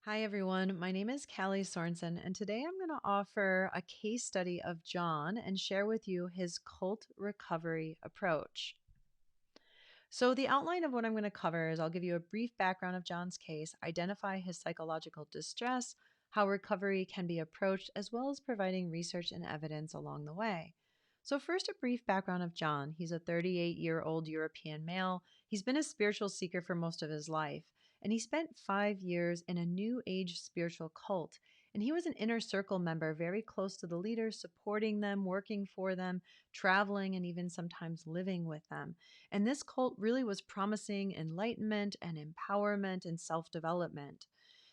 Hi, everyone. My name is Callie Sorensen, and today I'm going to offer a case study of John and share with you his cult recovery approach. So, the outline of what I'm going to cover is I'll give you a brief background of John's case, identify his psychological distress, how recovery can be approached, as well as providing research and evidence along the way. So, first, a brief background of John. He's a 38-year-old European male. He's been a spiritual seeker for most of his life, and he spent 5 years in a New Age spiritual cult. And he was an inner circle member, very close to the leaders, supporting them, working for them, traveling, and even sometimes living with them. And this cult really was promising enlightenment and empowerment and self development.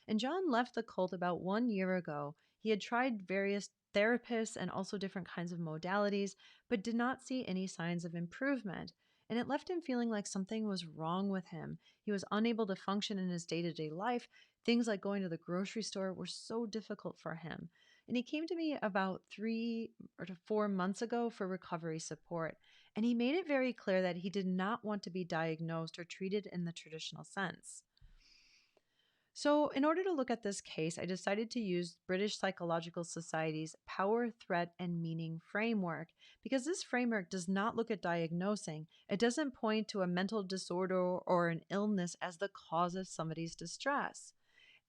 And John left the cult about 1 year ago. He had tried various therapists and also different kinds of modalities, but did not see any signs of improvement. And it left him feeling like something was wrong with him. He was unable to function in his day to day life. Things like going to the grocery store were so difficult for him. And he came to me about 3 or 4 months ago for recovery support. And he made it very clear that he did not want to be diagnosed or treated in the traditional sense. So, in order to look at this case, I decided to use British Psychological Society's Power, Threat, and Meaning framework because this framework does not look at diagnosing. It doesn't point to a mental disorder or an illness as the cause of somebody's distress.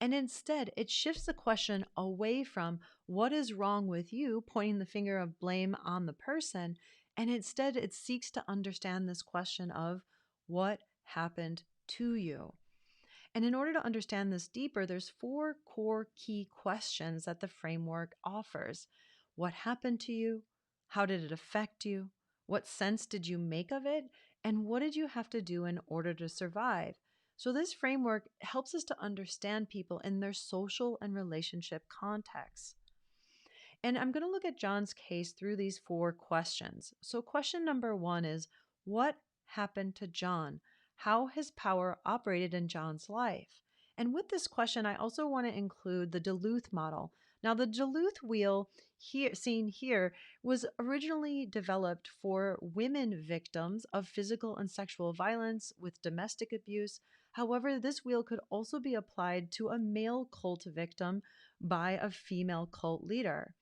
And instead, it shifts the question away from what is wrong with you, pointing the finger of blame on the person, and instead it seeks to understand this question of what happened to you. And in order to understand this deeper, there's four core key questions that the framework offers. What happened to you? How did it affect you? What sense did you make of it? And what did you have to do in order to survive? So this framework helps us to understand people in their social and relationship contexts. And I'm going to look at John's case through these four questions. So question number one is, what happened to John? How has power operated in John's life? And with this question, I also want to include the Duluth model. Now, the Duluth wheel here seen here was originally developed for women victims of physical and sexual violence with domestic abuse. However, this wheel could also be applied to a male cult victim by a female cult leader.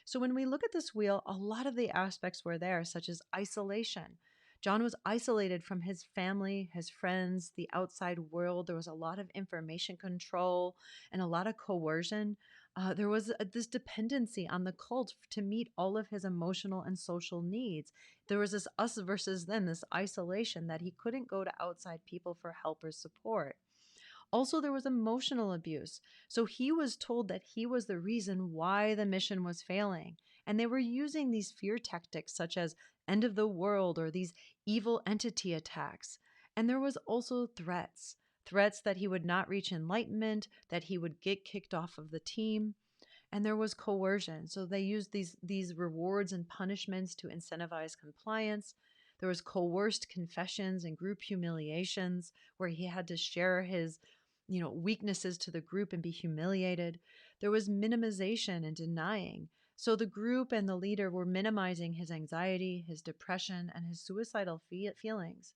So when we look at this wheel, a lot of the aspects were there, such as isolation. John was isolated from his family, his friends, the outside world. There was a lot of information control and a lot of coercion. There was this dependency on the cult to meet all of his emotional and social needs. There was this us versus them, this isolation that he couldn't go to outside people for help or support. Also, there was emotional abuse. So he was told that he was the reason why the mission was failing. And they were using these fear tactics such as end of the world or these evil entity attacks. And there was also threats that he would not reach enlightenment, that he would get kicked off of the team. And there was coercion. So they used these rewards and punishments to incentivize compliance. There was coerced confessions and group humiliations where he had to share his weaknesses to the group and be humiliated. There was minimization and denying. So the group and the leader were minimizing his anxiety, his depression, and his suicidal feelings.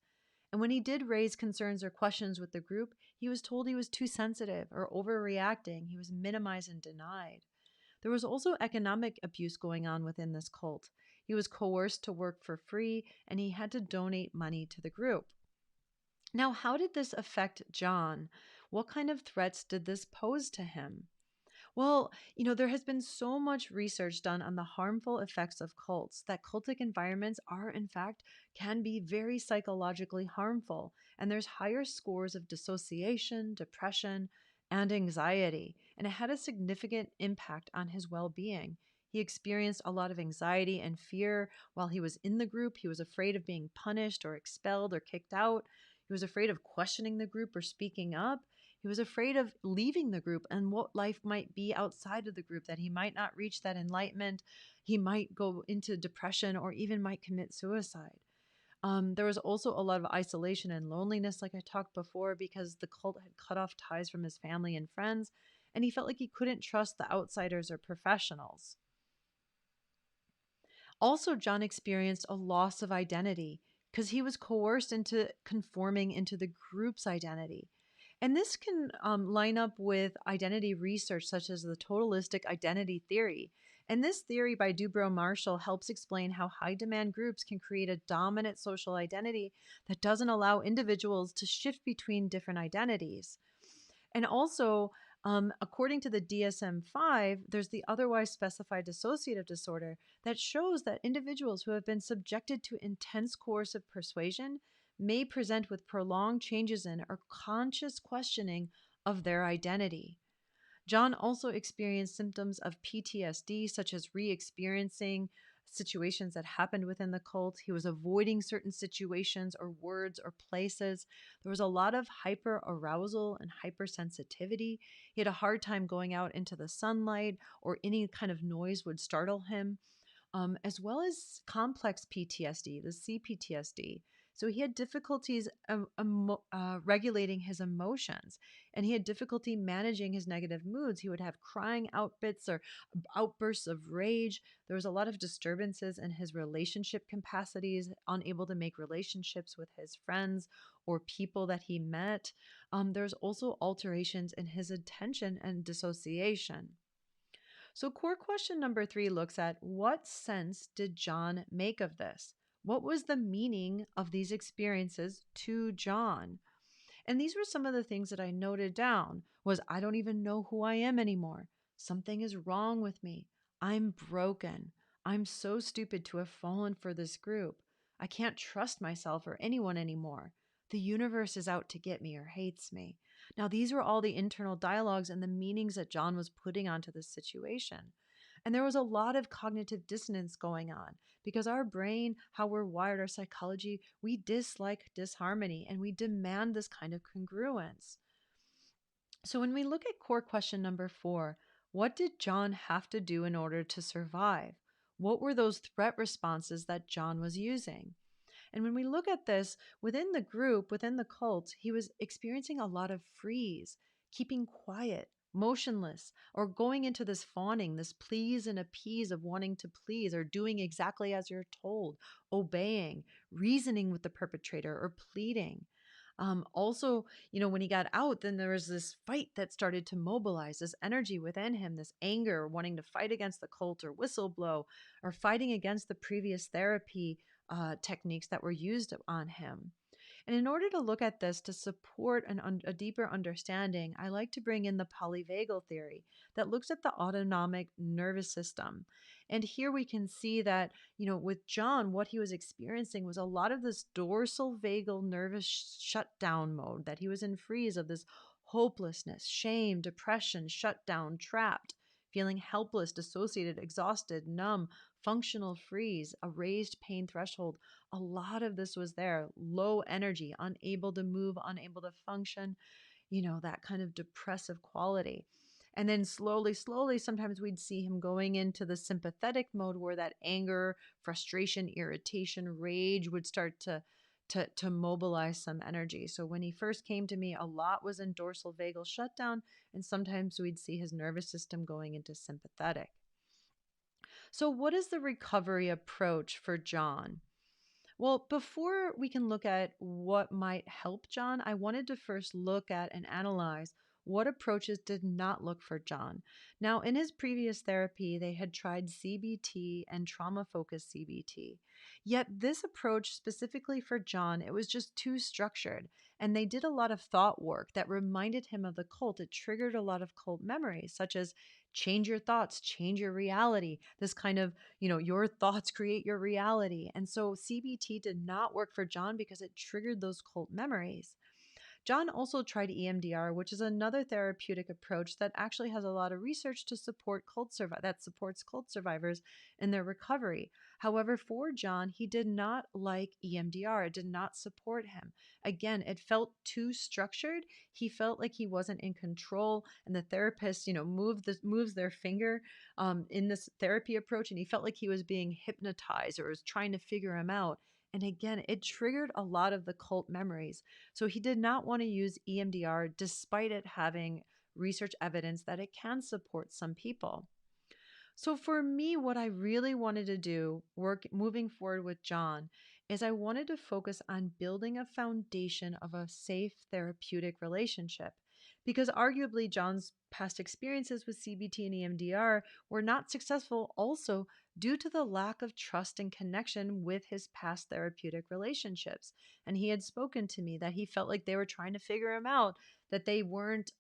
And when he did raise concerns or questions with the group, he was told he was too sensitive or overreacting. He was minimized and denied. There was also economic abuse going on within this cult. He was coerced to work for free, and he had to donate money to the group. Now, how did this affect John? What kind of threats did this pose to him? Well, there has been so much research done on the harmful effects of cults that cultic environments are, in fact, can be very psychologically harmful. And there's higher scores of dissociation, depression, and anxiety. And it had a significant impact on his well being. He experienced a lot of anxiety and fear while he was in the group. He was afraid of being punished or expelled or kicked out. He was afraid of questioning the group or speaking up. He was afraid of leaving the group and what life might be outside of the group, that he might not reach that enlightenment. He might go into depression or even might commit suicide. There was also a lot of isolation and loneliness, like I talked before, because the cult had cut off ties from his family and friends, and he felt like he couldn't trust the outsiders or professionals. Also, John experienced a loss of identity because he was coerced into conforming into the group's identity. And this can line up with identity research, such as the totalistic identity theory. And this theory by Dubrow Marshall helps explain how high demand groups can create a dominant social identity that doesn't allow individuals to shift between different identities. And also, according to the DSM 5, there's the otherwise specified dissociative disorder that shows that individuals who have been subjected to intense coercive persuasion may present with prolonged changes in or conscious questioning of their identity. John also experienced symptoms of PTSD, such as re experiencing situations that happened within the cult. He was avoiding certain situations or words or places. There was a lot of hyper arousal and hypersensitivity. He had a hard time going out into the sunlight, or any kind of noise would startle him, as well as complex PTSD, the CPTSD. So he had difficulties regulating his emotions, and he had difficulty managing his negative moods. He would have crying outbits or outbursts of rage. There was a lot of disturbances in his relationship capacities, unable to make relationships with his friends or people that he met. There's also alterations in his attention and dissociation. So, core question number 3 looks at what sense did John make of this? What was the meaning of these experiences to John? And these were some of the things that I noted down was I don't even know who I am anymore. Something is wrong with me. I'm broken. I'm so stupid to have fallen for this group. I can't trust myself or anyone anymore. The universe is out to get me or hates me. Now, these were all the internal dialogues and the meanings that John was putting onto this situation. And there was a lot of cognitive dissonance going on because our brain, how we're wired, our psychology, we dislike disharmony and we demand this kind of congruence. So when we look at core question number 4, what did John have to do in order to survive? What were those threat responses that John was using? And when we look at this within the group, within the cult, he was experiencing a lot of freeze, keeping quiet, motionless, or going into this fawning, this please and appease of wanting to please or doing exactly as you're told, obeying, reasoning with the perpetrator, or pleading. Also, when he got out, then there was this fight that started to mobilize this energy within him, this anger, wanting to fight against the cult or whistleblow, or fighting against the previous therapy techniques that were used on him. And in order to look at this to support a deeper understanding, I like to bring in the polyvagal theory that looks at the autonomic nervous system. And here we can see that, with John, what he was experiencing was a lot of this dorsal vagal nervous shutdown mode, that he was in freeze of this hopelessness, shame, depression, shutdown, trapped, feeling helpless, dissociated, exhausted, numb, functional freeze, a raised pain threshold. A lot of this was there. Low energy, unable to move, unable to function, that kind of depressive quality. And then slowly, sometimes we'd see him going into the sympathetic mode where that anger, frustration, irritation, rage would start to mobilize some energy. So when he first came to me, a lot was in dorsal vagal shutdown, and sometimes we'd see his nervous system going into sympathetic. So what is the recovery approach for John? Well, before we can look at what might help John, I wanted to first look at and analyze what approaches did not look for John. Now, in his previous therapy, they had tried CBT and trauma focused CBT. Yet, this approach specifically for John, it was just too structured. And they did a lot of thought work that reminded him of the cult. It triggered a lot of cult memories, such as change your thoughts, change your reality. This kind of, your thoughts create your reality. And so CBT did not work for John because it triggered those cult memories. John also tried EMDR, which is another therapeutic approach that actually has a lot of research to support that supports cult survivors in their recovery. However, for John, he did not like EMDR. It did not support him. Again, it felt too structured. He felt like he wasn't in control, and the therapist, moves their finger in this therapy approach, and he felt like he was being hypnotized or was trying to figure him out. And again, it triggered a lot of the cult memories. So he did not want to use EMDR despite it having research evidence that it can support some people. So for me, what I really wanted to do, moving forward with John, is I wanted to focus on building a foundation of a safe therapeutic relationship. Because arguably, John's past experiences with CBT and EMDR were not successful also due to the lack of trust and connection with his past therapeutic relationships. And he had spoken to me that he felt like they were trying to figure him out, that they weren't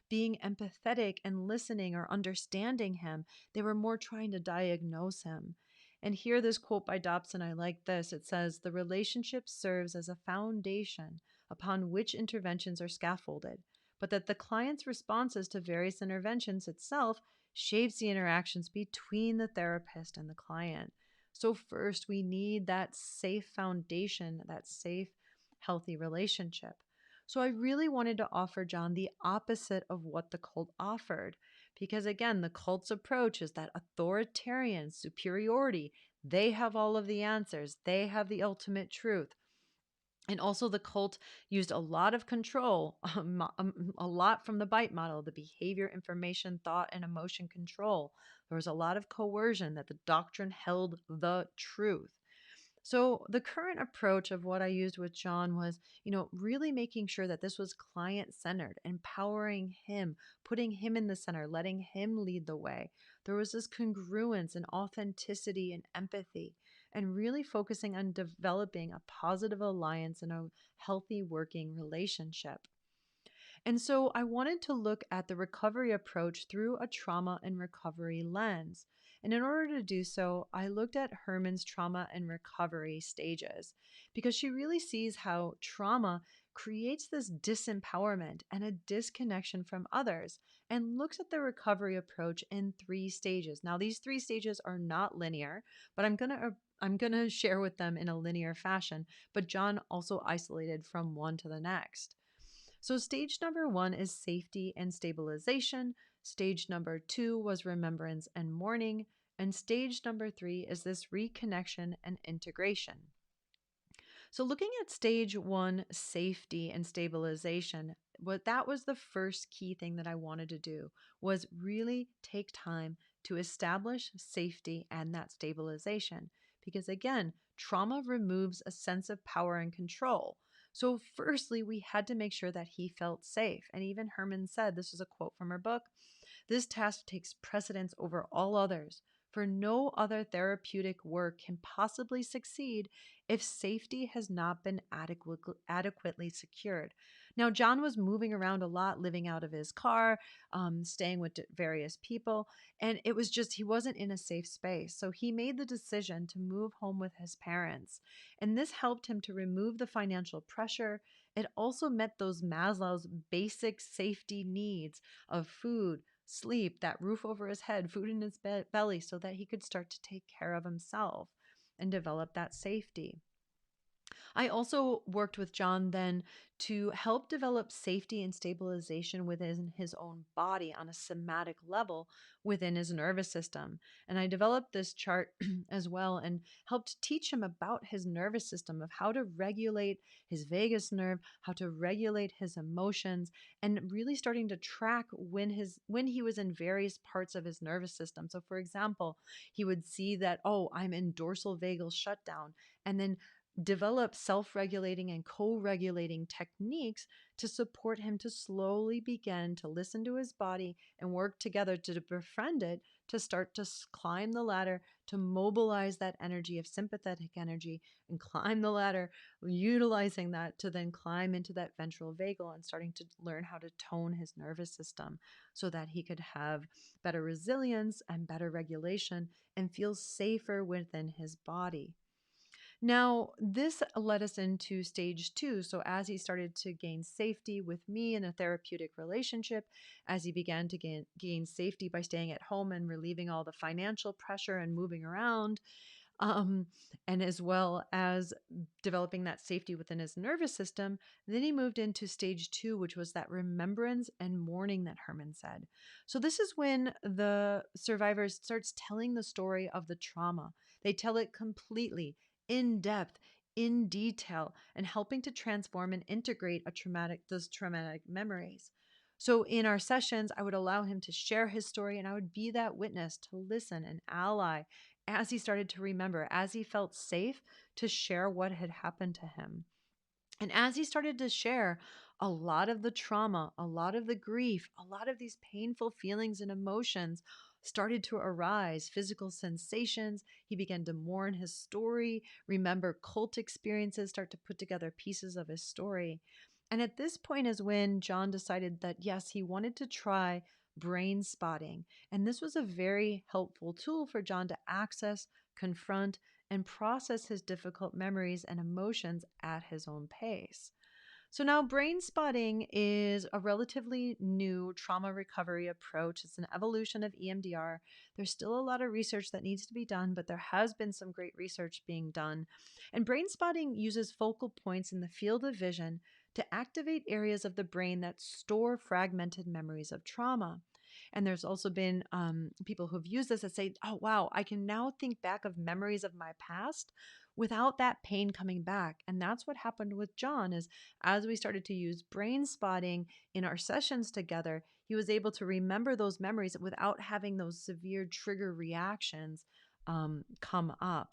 being empathetic and listening or understanding him. They were more trying to diagnose him. And here, this quote by Dobson, I like this. It says, "The relationship serves as a foundation upon which interventions are scaffolded, but that the client's responses to various interventions itself shapes the interactions between the therapist and the client." So, first, we need that safe foundation, that safe, healthy relationship. So, I really wanted to offer John the opposite of what the cult offered. Because again, the cult's approach is that authoritarian superiority. They have all of the answers, they have the ultimate truth. And also, the cult used a lot of control, a lot from the BITE model, the behavior, information, thought, and emotion control. There was a lot of coercion that the doctrine held the truth. So the current approach of what I used with John was, really making sure that this was client centered, empowering him, putting him in the center, letting him lead the way. There was this congruence and authenticity and empathy, and really focusing on developing a positive alliance and a healthy working relationship. And so I wanted to look at the recovery approach through a trauma and recovery lens. And in order to do so, I looked at Herman's trauma and recovery stages because she really sees how trauma creates this disempowerment and a disconnection from others, and looks at the recovery approach in 3 stages. Now, these 3 stages are not linear, but I'm going to share with them in a linear fashion, but John also isolated from one to the next. So, stage number 1 is safety and stabilization. Stage number 2 was remembrance and mourning. And stage number 3 is this reconnection and integration. So, looking at stage 1, safety and stabilization, what that was the first key thing that I wanted to do was really take time to establish safety and that stabilization. Because again, trauma removes a sense of power and control. So, firstly, we had to make sure that he felt safe. And even Herman said, this is a quote from her book, "This task takes precedence over all others, for no other therapeutic work can possibly succeed if safety has not been adequately secured." Now, John was moving around a lot, living out of his car, staying with various people, and it was just, he wasn't in a safe space. So he made the decision to move home with his parents. And this helped him to remove the financial pressure. It also met those Maslow's basic safety needs of food, sleep, that roof over his head, food in his belly, so that he could start to take care of himself and develop that safety. I also worked with John then to help develop safety and stabilization within his own body on a somatic level within his nervous system. And I developed this chart as well and helped teach him about his nervous system, of how to regulate his vagus nerve, how to regulate his emotions, and really starting to track when he was in various parts of his nervous system. So for example, he would see that, oh, I'm in dorsal vagal shutdown, and then develop self-regulating and co-regulating techniques to support him to slowly begin to listen to his body and work together to befriend it, to start to climb the ladder, to mobilize that energy of sympathetic energy and climb the ladder, utilizing that to then climb into that ventral vagal and starting to learn how to tone his nervous system so that he could have better resilience and better regulation and feel safer within his body. Now, this led us into stage 2. So, as he started to gain safety with me in a therapeutic relationship, as he began to gain safety by staying at home and relieving all the financial pressure and moving around, um, and as well as developing that safety within his nervous system, then he moved into stage 2, which was that remembrance and mourning that Herman said. So this is when the survivor starts telling the story of the trauma. They tell it completely, in depth, in detail, and helping to transform and integrate those traumatic memories. So in our sessions, I would allow him to share his story, and I would be that witness to listen and ally as he started to remember, as he felt safe to share what had happened to him. And as he started to share, a lot of the trauma, a lot of the grief, a lot of these painful feelings and emotions started to arise, physical sensations. He began to mourn his story, remember cult experiences, start to put together pieces of his story. And at this point is when John decided that, yes, he wanted to try brain spotting. And this was a very helpful tool for John to access, confront, and process his difficult memories and emotions at his own pace. So now brain spotting is a relatively new trauma recovery approach. It's an evolution of EMDR. There's still a lot of research that needs to be done, but there has been some great research being done. And brain spotting uses focal points in the field of vision to activate areas of the brain that store fragmented memories of trauma. And there's also been people who've used this that say, oh, wow, I can now think back of memories of my past without that pain coming back. And that's what happened with John is as we started to use brain spotting in our sessions together, he was able to remember those memories without having those severe trigger reactions come up.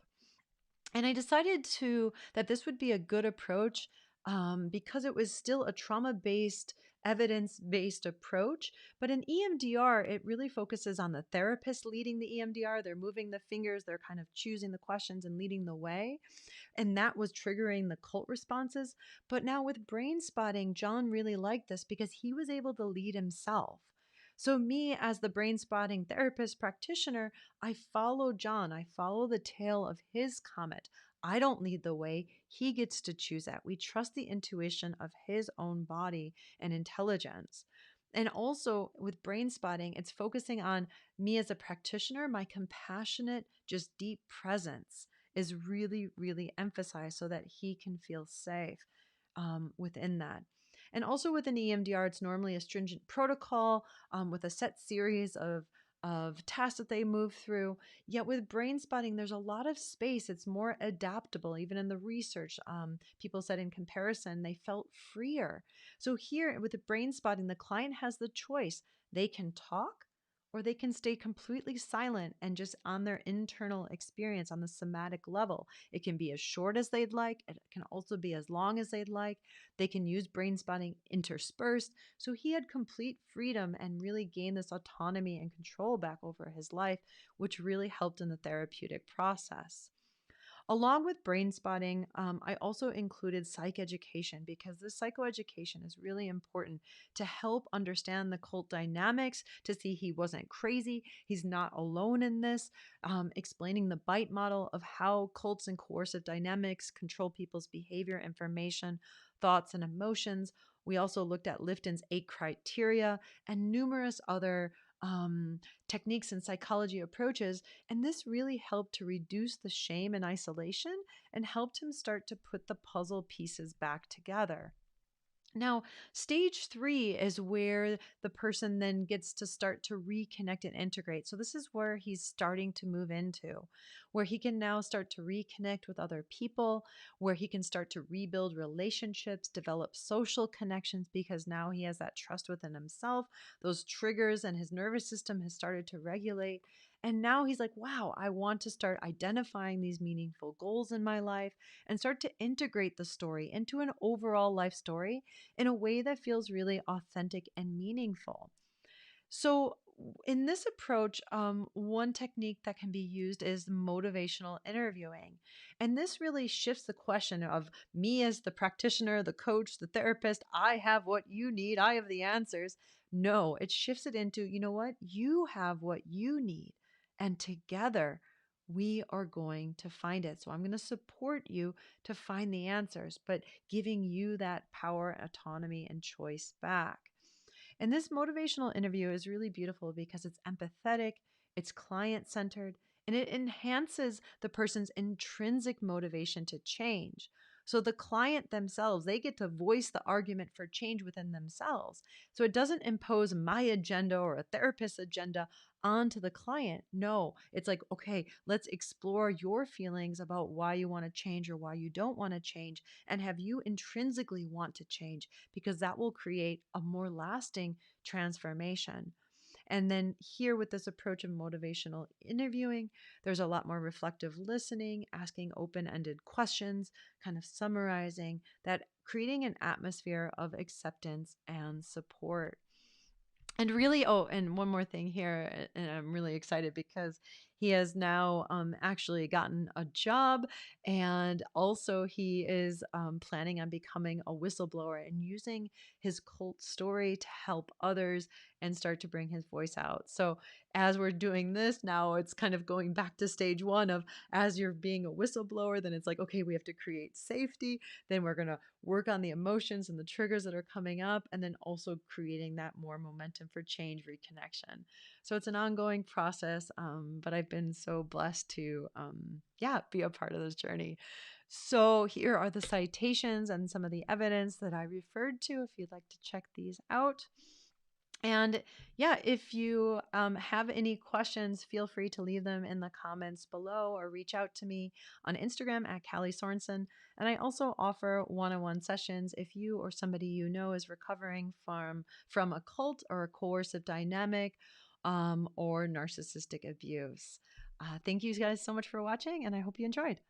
And I decided that this would be a good approach because it was still a trauma-based, evidence-based approach. But in EMDR, it really focuses on the therapist leading the EMDR. They're moving the fingers, they're kind of choosing the questions and leading the way. And that was triggering the cult responses. But now with brain spotting, John really liked this because he was able to lead himself. So, me as the brain spotting therapist practitioner, I follow John. I follow the tail of his comet. I don't lead the way. He gets to choose that. We trust the intuition of his own body and intelligence. And also with brain spotting, it's focusing on me as a practitioner, my compassionate, just deep presence is really, really emphasized so that he can feel safe within that. And also within EMDR, it's normally a stringent protocol with a set series of tasks that they move through. Yet with brain spotting, there's a lot of space. It's more adaptable. Even in the research, people said in comparison, they felt freer. So here with the brain spotting, the client has the choice. They can talk or they can stay completely silent and just on their internal experience on the somatic level. It can be as short as they'd like. It can also be as long as they'd like. They can use brain spotting interspersed. So he had complete freedom and really gained this autonomy and control back over his life, which really helped in the therapeutic process. Along with brain spotting, I also included psych education because this psychoeducation is really important to help understand the cult dynamics, to see he wasn't crazy, he's not alone in this, explaining the bite model of how cults and coercive dynamics control people's behavior, information, thoughts, and emotions. We also looked at Lifton's 8 criteria and numerous other techniques and psychology approaches. And this really helped to reduce the shame and isolation and helped him start to put the puzzle pieces back together. Now, stage 3 is where the person then gets to start to reconnect and integrate. So, this is where he's starting to move into, where he can now start to reconnect with other people, where he can start to rebuild relationships, develop social connections, because now he has that trust within himself. Those triggers and his nervous system has started to regulate. And now he's like, wow, I want to start identifying these meaningful goals in my life and start to integrate the story into an overall life story in a way that feels really authentic and meaningful. So, in this approach, one technique that can be used is motivational interviewing. And this really shifts the question of me as the practitioner, the coach, the therapist. I have what you need, I have the answers. No, it shifts it into, you know what? You have what you need. And together, we are going to find it. So, I'm going to support you to find the answers, but giving you that power, autonomy, and choice back. And this motivational interview is really beautiful because it's empathetic, it's client centered, and it enhances the person's intrinsic motivation to change. So the client themselves, they get to voice the argument for change within themselves. So it doesn't impose my agenda or a therapist's agenda onto the client. No, it's like, okay, let's explore your feelings about why you want to change or why you don't want to change, and have you intrinsically want to change because that will create a more lasting transformation. And then here with this approach of motivational interviewing, there's a lot more reflective listening, asking open-ended questions, kind of summarizing that, creating an atmosphere of acceptance and support. And really, oh, and one more thing here, and I'm really excited because he has now actually gotten a job, and also he is planning on becoming a whistleblower and using his cult story to help others and start to bring his voice out. So, as we're doing this now, it's kind of going back to stage one of, as you're being a whistleblower, then it's like, okay, we have to create safety. Then we're going to work on the emotions and the triggers that are coming up, and then also creating that more momentum for change, reconnection. So it's an ongoing process, but I've been so blessed to, be a part of this journey. So here are the citations and some of the evidence that I referred to if you'd like to check these out. And yeah, if you have any questions, feel free to leave them in the comments below or reach out to me on Instagram at Callie Sorensen. And I also offer one-on-one sessions if you or somebody you know is recovering from a cult or a coercive dynamic or narcissistic abuse. Thank you guys so much for watching, and I hope you enjoyed.